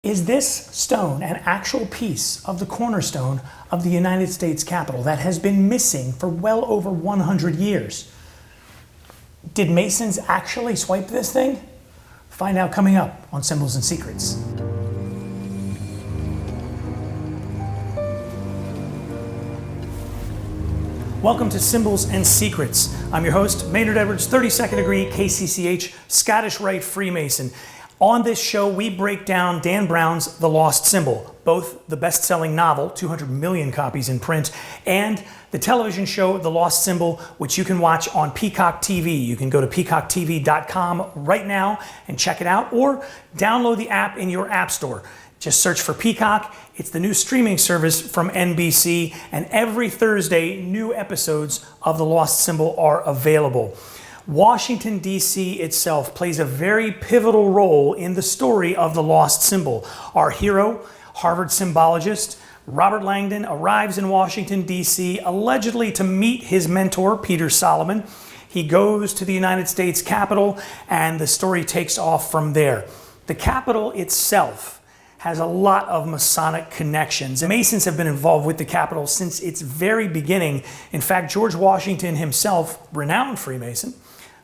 Is this stone an actual piece of the cornerstone of the United States Capitol that has been missing for well over 100 years? Did Masons actually swipe this thing? Find out coming up on Symbols and Secrets. Welcome to Symbols and Secrets. I'm your host, Maynard Edwards, 32nd degree KCCH, Scottish Rite Freemason. On this show, we break down Dan Brown's The Lost Symbol, both the best-selling novel, 200 million copies in print, and the television show The Lost Symbol, which you can watch on PeacockTV. You can go to PeacockTV.com right now and check it out, or download the app in your app store. Just search for Peacock. It's the new streaming service from NBC, and every Thursday, new episodes of The Lost Symbol are available. Washington, D.C. itself plays a very pivotal role in the story of The Lost Symbol. Our hero, Harvard symbologist Robert Langdon, arrives in Washington, D.C. allegedly to meet his mentor, Peter Solomon. He goes to the United States Capitol, and the story takes off from there. The Capitol itself has a lot of Masonic connections. Masons have been involved with the Capitol since its very beginning. In fact, George Washington himself, renowned Freemason,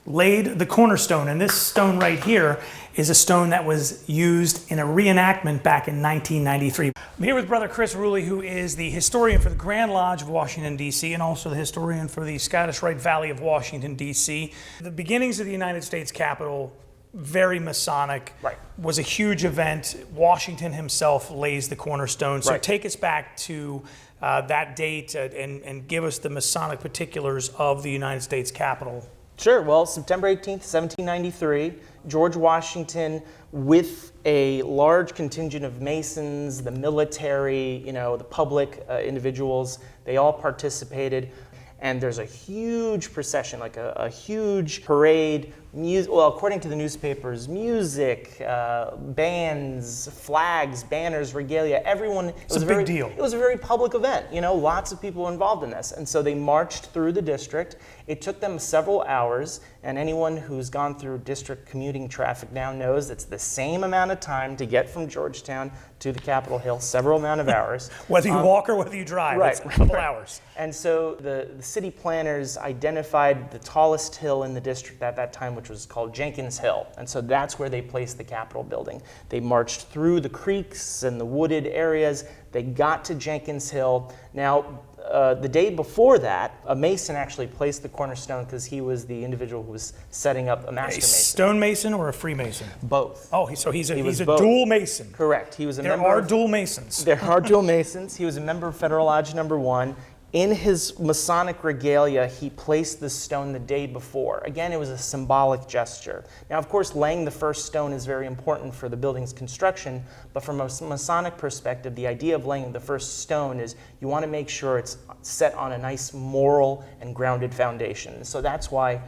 laid the cornerstone, and this stone right here is a stone that was used in a reenactment back in 1993. I'm here with Brother Chris Ruli, who is the historian for the Grand Lodge of Washington, D.C., and also the historian for the Scottish Rite Valley of Washington, D.C. The beginnings of the United States Capitol, very Masonic, right, was a huge event. Washington himself lays the cornerstone. So take us back to that date and give us the Masonic particulars of the United States Capitol. Sure. Well, September 18th, 1793, George Washington, with a large contingent of Masons, the military, the public individuals, they all participated. And there's a huge procession, like a huge parade, well, according to the newspapers, music, bands, flags, banners, regalia, everyone. It's a big deal. It was a very public event, lots of people involved in this. And so they marched through the district. It took them several hours, and anyone who's gone through district commuting traffic now knows it's the same amount of time to get from Georgetown to the Capitol Hill, several amount of hours. Whether you walk or whether you drive, right, it's a couple hours. And so the city planners identified the tallest hill in the district at that time, which was called Jenkins Hill. And so that's where they placed the Capitol building. They marched through the creeks and the wooded areas. They got to Jenkins Hill. Now, the day before that, a Mason actually placed the cornerstone because he was the individual who was setting up a master Mason. Stonemason or a Freemason? Both. Oh, so he's a dual Mason. Correct. He was a member. There are dual Masons. There are dual Masons. He was a member of Federal Lodge Number 1. In his Masonic regalia, he placed the stone the day before. Again, it was a symbolic gesture. Now, of course, laying the first stone is very important for the building's construction, but from a Masonic perspective, the idea of laying the first stone is you want to make sure it's set on a nice moral and grounded foundation. So that's why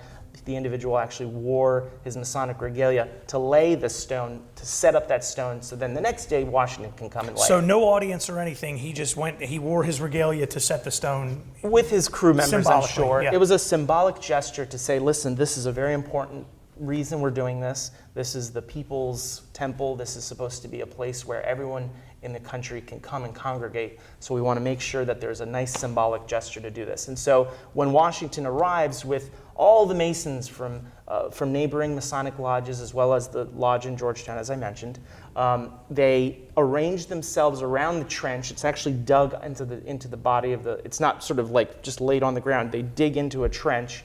the individual actually wore his Masonic regalia to lay the stone, to set up that stone, so then the next day Washington can come and lay it. So no audience or anything, he wore his regalia to set the stone? With his crew members, I'm sure. Yeah. It was a symbolic gesture to say, listen, this is a very important reason we're doing this. This is the people's temple. This is supposed to be a place where everyone in the country can come and congregate. So we want to make sure that there's a nice symbolic gesture to do this. And so when Washington arrives with all the Masons from neighboring Masonic lodges, as well as the lodge in Georgetown, as I mentioned, they arrange themselves around the trench. It's actually dug into the body of the. It's not sort of like just laid on the ground. They dig into a trench.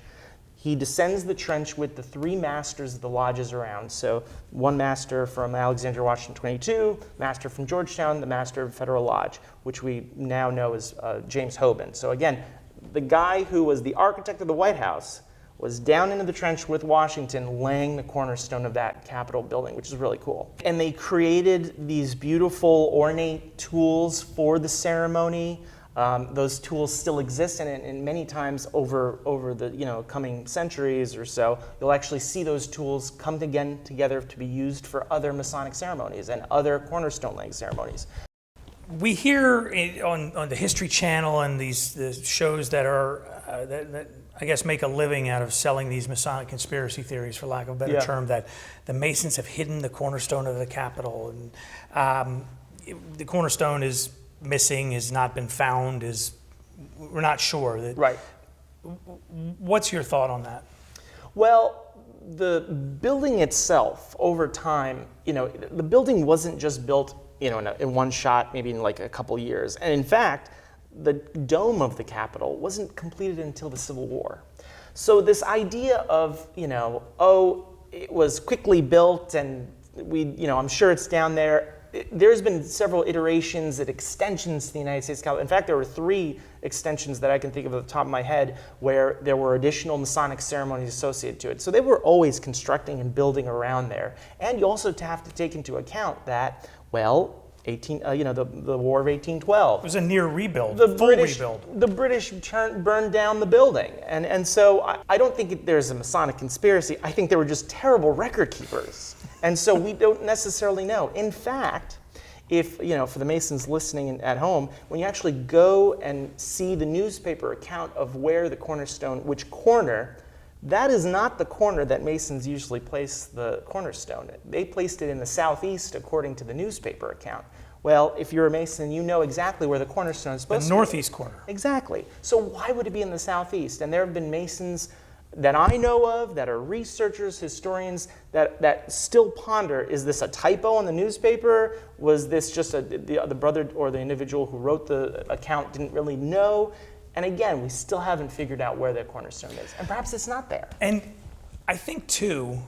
He descends the trench with the 3 masters of the lodges around. So one master from Alexandria, Washington 22, master from Georgetown, the master of Federal Lodge, which we now know as James Hoban. So again, the guy who was the architect of the White House was down into the trench with Washington laying the cornerstone of that Capitol building, which is really cool. And they created these beautiful ornate tools for the ceremony. Those tools still exist, and many times over the coming centuries or so, you'll actually see those tools come together to be used for other Masonic ceremonies and other cornerstone laying ceremonies. We hear on the History Channel and the shows that are that I guess, make a living out of selling these Masonic conspiracy theories, for lack of a better term, that the Masons have hidden the cornerstone of the Capitol, and the cornerstone is missing, has not been found, we're not sure. Right. What's your thought on that? Well, the building itself, over time, the building wasn't just built, in one shot, maybe in like a couple years. And in fact, the dome of the Capitol wasn't completed until the Civil War. So this idea of, it was quickly built and I'm sure it's down there. There's been several iterations and extensions to the United States Capitol. In fact, there were 3 extensions that I can think of at the top of my head where there were additional Masonic ceremonies associated to it. So they were always constructing and building around there. And you also have to take into account that, well, the War of 1812. It was a near rebuild, rebuild. The British burned down the building. And so I don't think there's a Masonic conspiracy. I think they were just terrible record keepers. And so we don't necessarily know. In fact, if, for the Masons listening at home, when you actually go and see the newspaper account of where the cornerstone, which corner, that is not the corner that Masons usually place the cornerstone. They placed it in the southeast according to the newspaper account. Well, if you're a Mason, you know exactly where the cornerstone is supposed to be. The northeast corner. Exactly. So why would it be in the southeast? And there have been Masons that I know of, that are researchers, historians, that still ponder, is this a typo in the newspaper? Was this just the brother or the individual who wrote the account didn't really know? And again, we still haven't figured out where that cornerstone is. And perhaps it's not there. And I think, too,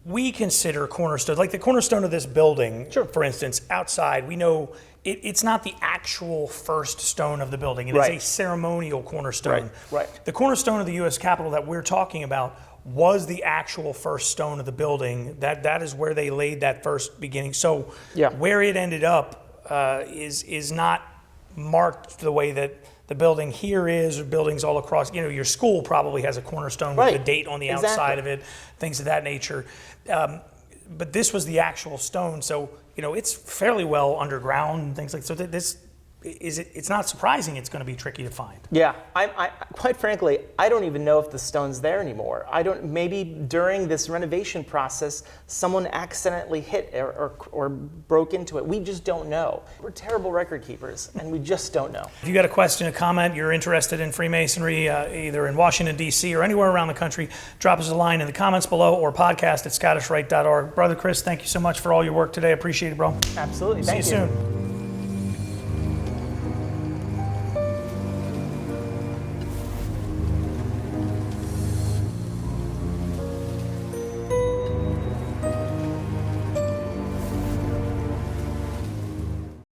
we consider cornerstone, like the cornerstone of this building, sure, for instance, outside, we know it's not the actual first stone of the building. It right. is a ceremonial cornerstone. Right. The cornerstone of the U.S. Capitol that we're talking about was the actual first stone of the building. That is where they laid that first beginning. So where it ended up is not marked the way that the building here is, or buildings all across. Your school probably has a cornerstone with the date on the outside of it, things of that nature. But this was the actual stone, so it's fairly well underground and things like so. It's not surprising it's going to be tricky to find. Yeah, I quite frankly, I don't even know if the stone's there anymore. Maybe during this renovation process, someone accidentally hit or broke into it. We just don't know. We're terrible record keepers, and we just don't know. If you got a question, a comment, you're interested in Freemasonry, either in Washington, D.C. or anywhere around the country, drop us a line in the comments below or podcast@scottishrite.org. Brother Chris, thank you so much for all your work today. Appreciate it, bro. Absolutely. See you soon.